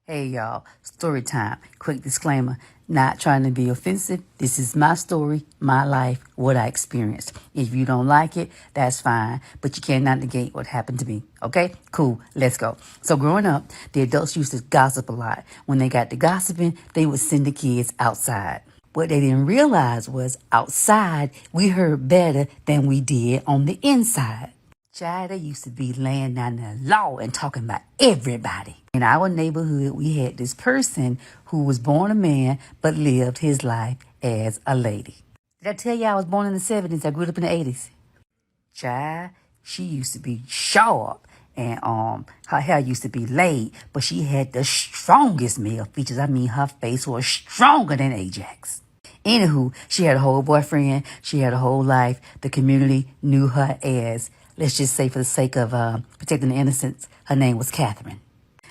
Hey y'all, story time. Quick disclaimer, not trying to be offensive. This is my story, my life, what I experienced. If you don't like it, that's fine, but you cannot negate what happened to me. Okay? Cool, let's go. So growing up, the adults used to gossip a lot. When they got to gossiping, they would send the kids outside. What they didn't realize was outside, we heard better than we did on the inside. Child, they used to be laying down the law and talking about everybody. In our neighborhood, we had this person who was born a man but lived his life as a lady. Did I tell you I was born in the 70s? I grew up in the 80s. Child, she used to be sharp and her hair used to be laid, but she had the strongest male features. I mean, her face was stronger than Ajax. Anywho, she had a whole boyfriend. She had a whole life. The community knew her as, let's just say for the sake of protecting the innocents, her name was Catherine.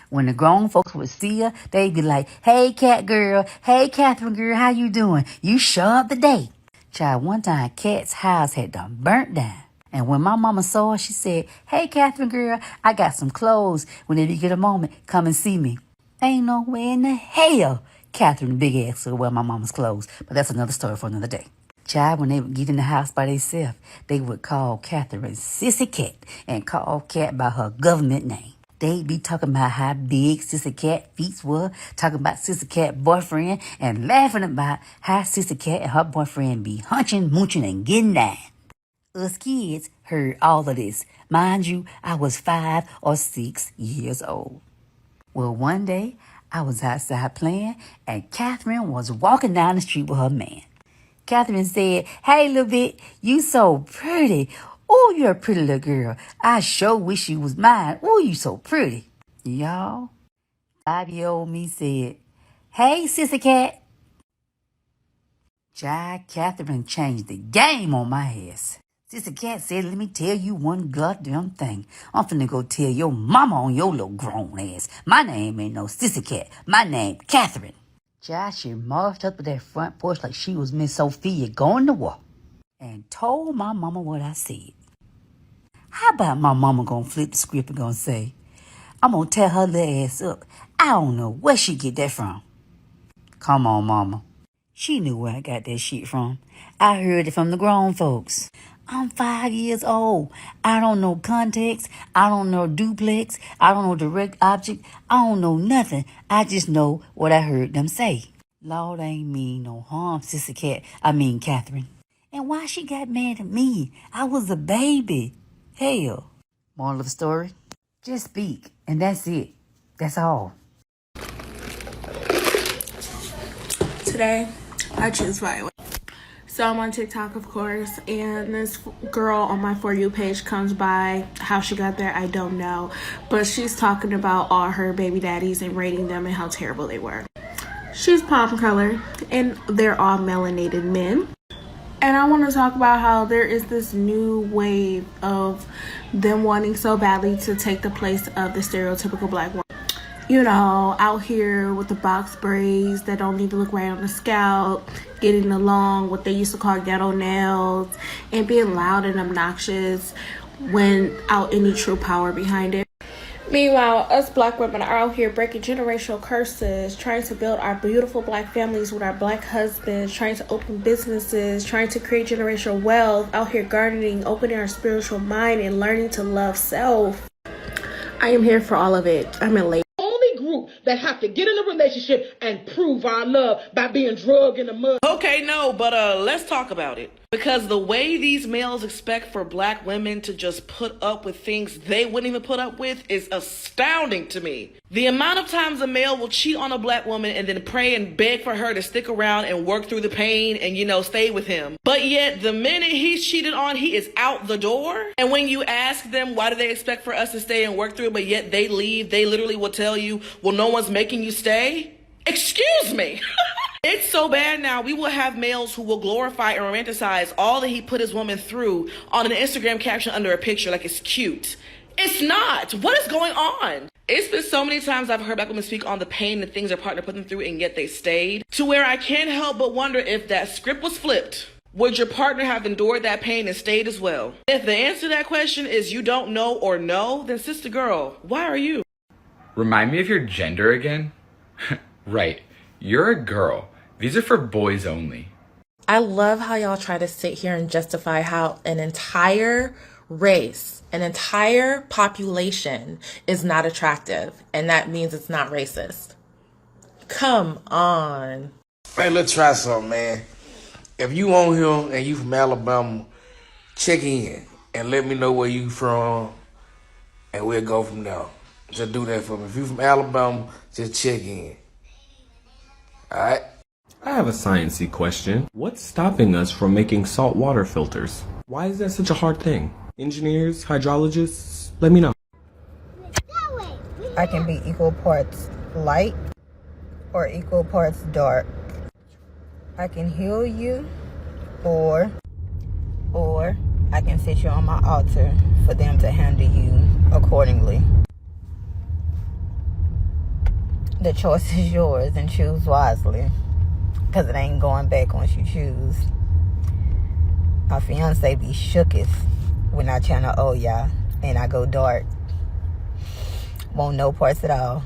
When the grown folks would see her, they'd be like, "Hey, Cat girl. Hey, Catherine girl, how you doing? You show up today." Child, one time, Cat's house had done burnt down. And when my mama saw her, she said, "Hey, Catherine girl, I got some clothes. Whenever you get a moment, come and see me." Ain't no way in the hell Catherine, the big ass, could wear my mama's clothes. But that's another story for another day. Child, when they would get in the house by themselves, they would call Catherine Sissy Cat and call Cat by her government name. They'd be talking about how big Sissy Cat feet were, talking about Sissy Cat boyfriend, and laughing about how Sissy Cat and her boyfriend be hunching, mooching, and getting down. Us kids heard all of this. Mind you, I was 5 or 6 years old. Well, one day, I was outside playing, and Catherine was walking down the street with her man. Catherine said, "Hey, little bit, you so pretty. Oh, you're a pretty little girl. I sure wish you was mine. Oh, you so pretty." Y'all, 5-year-old me said, "Hey, Sissy Cat." Child, Catherine changed the game on my ass. Sissy Cat said, "Let me tell you one goddamn thing. I'm finna go tell your mama on your little grown ass. My name ain't no Sissy Cat. My name Catherine." Child, she marched up to that front porch like she was Miss Sophia going to war and told my mama what I said. How about my mama gonna flip the script and gonna say, "I'm gonna tear her little ass up. I don't know where she get that from." Come on, mama. She knew where I got that shit from. I heard it from the grown folks. I'm 5 years old. I don't know context. I don't know duplex. I don't know direct object. I don't know nothing. I just know what I heard them say. Lord, ain't mean no harm, Sissy Cat. I mean Catherine. And why she got mad at me? I was a baby. Hell. Moral of the story? Just speak, and that's it. That's all. Today, I choose violence. So I'm on TikTok, of course, and this girl on my For You page comes by. How she got there, I don't know. But she's talking about all her baby daddies and rating them and how terrible they were. She's palm color, and they're all melanated men. And I want to talk about how there is this new wave of them wanting so badly to take the place of the stereotypical black woman. You know, out here with the box braids that don't need to look right on the scalp, getting along what they used to call ghetto nails, and being loud and obnoxious without any true power behind it. Meanwhile, us black women are out here breaking generational curses, trying to build our beautiful black families with our black husbands, trying to open businesses, trying to create generational wealth, out here gardening, opening our spiritual mind, and learning to love self. I am here for all of it. I'm elated. That have to get in a relationship and prove our love by being drugged in the mud. Okay, no, but let's talk about it. Because the way these males expect for black women to just put up with things they wouldn't even put up with is astounding to me. The amount of times a male will cheat on a black woman and then pray and beg for her to stick around and work through the pain and, stay with him. But yet, the minute he's cheated on, he is out the door. And when you ask them, why do they expect for us to stay and work through it, but yet they leave, they literally will tell you, well, no one's making you stay? Excuse me. It's so bad now. We will have males who will glorify and romanticize all that he put his woman through on an Instagram caption under a picture like it's cute. It's not. What is going on? It's been so many times I've heard black women speak on the pain and things their partner put them through, and yet they stayed, to where I can't help but wonder if that script was flipped. Would your partner have endured that pain and stayed as well? If the answer to that question is you don't know or no, then sister girl, why are you? Remind me of your gender again. Right. You're a girl. These are for boys only. I love how y'all try to sit here and justify how an entire race, an entire population is not attractive, and that means it's not racist. Come on. Hey, let's try something, man. If you on here and you from Alabama, check in and let me know where you from, and we'll go from there. Just do that for me. If you from Alabama, just check in. All right? I have a sciencey question. What's stopping us from making saltwater filters? Why is that such a hard thing? Engineers, hydrologists, let me know. I can be equal parts light or equal parts dark. I can heal you or I can sit you on my altar for them to handle you accordingly. The choice is yours, and choose wisely, because it ain't going back once you choose. My fiance be shooketh when I channel Oya and I go dark. Won't no parts at all.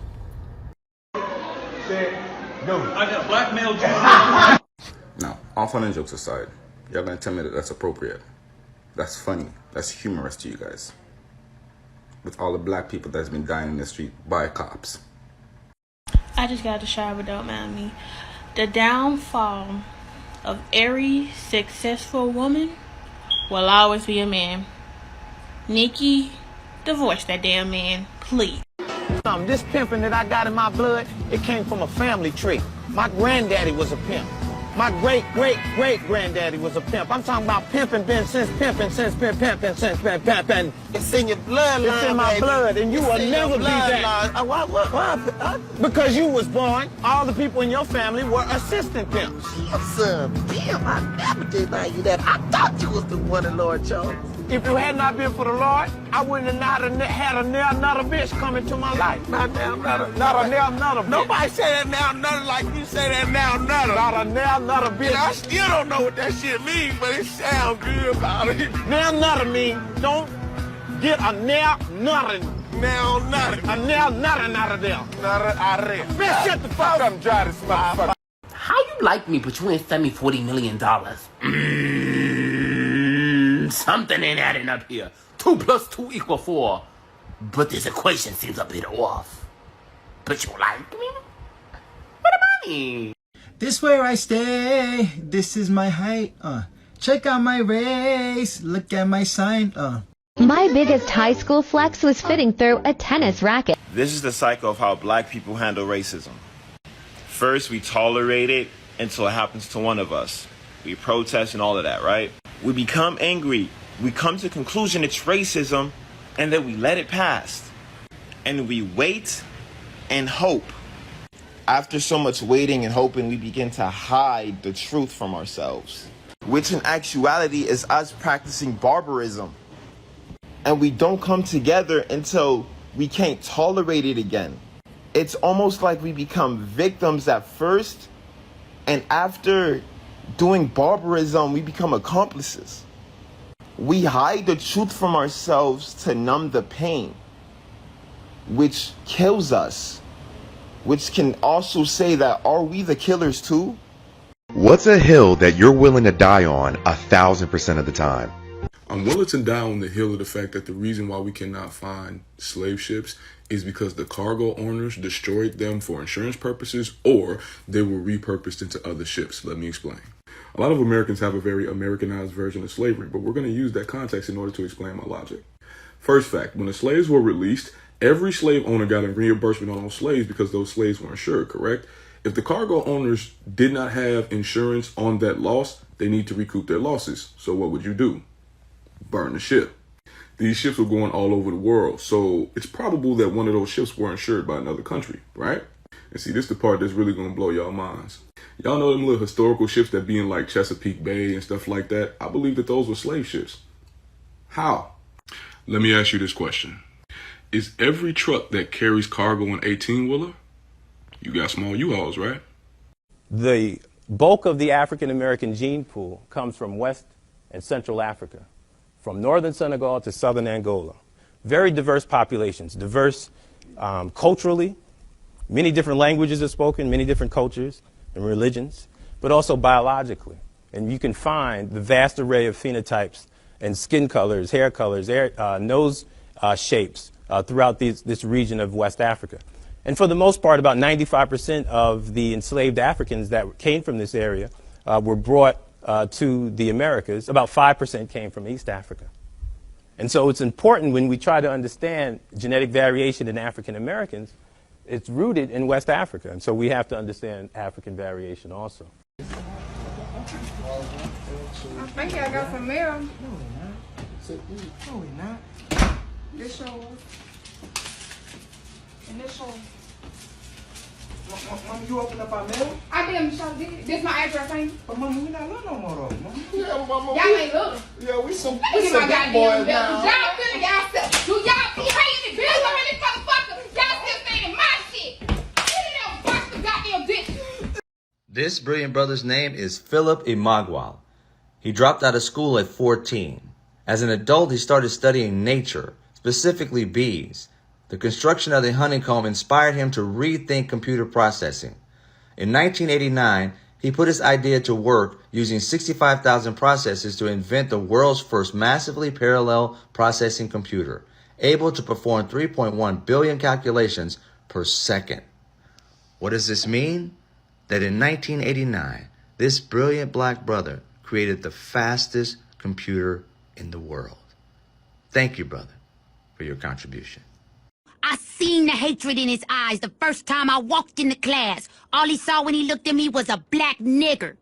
I got blackmailed. Now, all fun and jokes aside, y'all gonna tell me that that's appropriate. That's funny. That's humorous to you guys. With all the black people that's been dying in the street by cops. I just got to shower, don't mind me. The downfall of every successful woman will always be a man. Nikki, divorce that damn man, please. This pimping that I got in my blood, it came from a family tree. My granddaddy was a pimp. My great-great-great-granddaddy was a pimp. I'm talking about pimping since pimping. It's in your bloodline. It's in my blood, and you will never be that. What? Because you was born, all the people in your family were assistant pimps. Son, damn, I never denied you that. I thought you was the one the Lord chose. If it had not been for the Lord, I wouldn't have had another bitch come into my life. Not a now nutter bitch. Nobody say that now nutter like you say that now nutter. Not a now nutter bitch. And I still don't know what that shit means, but it sounds good about it. Now nutter means don't get a now nutter. Now nutter. A now nutter out of there. Nutter out of there. Bitch, shut the fuck up. I'm dry this motherfucker. How you like me, but you ain't send me $40 million? Something ain't adding up here. 2 + 2 = 4. But this equation seems a bit off. But you like me? What about me? This where I stay. This is my height. Check out my race. Look at my sign. My biggest high school flex was fitting through a tennis racket. This is the cycle of how black people handle racism. First, we tolerate it until it happens to one of us. We protest and all of that, right? We become angry. We come to the conclusion it's racism, and then we let it pass. And we wait and hope. After so much waiting and hoping, we begin to hide the truth from ourselves, which in actuality is us practicing barbarism. And we don't come together until we can't tolerate it again. It's almost like we become victims at first, and after doing barbarism, we become accomplices. We hide the truth from ourselves to numb the pain, which kills us, which can also say that, are we the killers too? What's a hill that you're willing to die on 1,000% of the time? I'm willing to die on the hill of the fact that the reason why we cannot find slave ships is because the cargo owners destroyed them for insurance purposes, or they were repurposed into other ships. Let me explain. A lot of Americans have a very Americanized version of slavery, but we're going to use that context in order to explain my logic. First fact, when the slaves were released, every slave owner got a reimbursement on those slaves because those slaves were insured, correct? If the cargo owners did not have insurance on that loss, they need to recoup their losses. So what would you do? Burn the ship. These ships were going all over the world, so it's probable that one of those ships were insured by another country, right? And see, this is the part that's really going to blow y'all minds. Y'all know them little historical ships that be in like Chesapeake Bay and stuff like that? I believe that those were slave ships. How? Let me ask you this question. Is every truck that carries cargo an 18-wheeler? You got small U-Hauls, right? The bulk of the African American gene pool comes from West and Central Africa, from northern Senegal to southern Angola. Very diverse populations, diverse culturally, Many different languages are spoken, many different cultures and religions, but also biologically. And you can find the vast array of phenotypes and skin colors, hair colors, nose shapes throughout this region of West Africa. And for the most part, about 95% of the enslaved Africans that came from this area were brought to the Americas. About 5% came from East Africa. And so it's important when we try to understand genetic variation in African Americans, it's rooted in West Africa. And so we have to understand African variation also. I think I got some mail. No, we're not. This yours. And this yours. Mama, you open up our mail? I did, Michelle did. This my address, ain't it? But Mama, we not little no more though, Mama. Yeah, Mama. Y'all ain't little. Yeah, we some big boys now. Y'all feeling y'all. Do y'all be hating the bills on this motherfucker? Y'all still saying my shit. Get it out, bust the goddamn dick. This brilliant brother's name is Philip Imagwal. He dropped out of school at 14. As an adult, he started studying nature, specifically bees. The construction of the honeycomb inspired him to rethink computer processing. In 1989, he put his idea to work using 65,000 processes to invent the world's first massively parallel processing computer, able to perform 3.1 billion calculations per second. What does this mean? That in 1989, this brilliant black brother created the fastest computer in the world. Thank you, brother, for your contribution. I seen the hatred in his eyes the first time I walked into class. All he saw when he looked at me was a black nigger.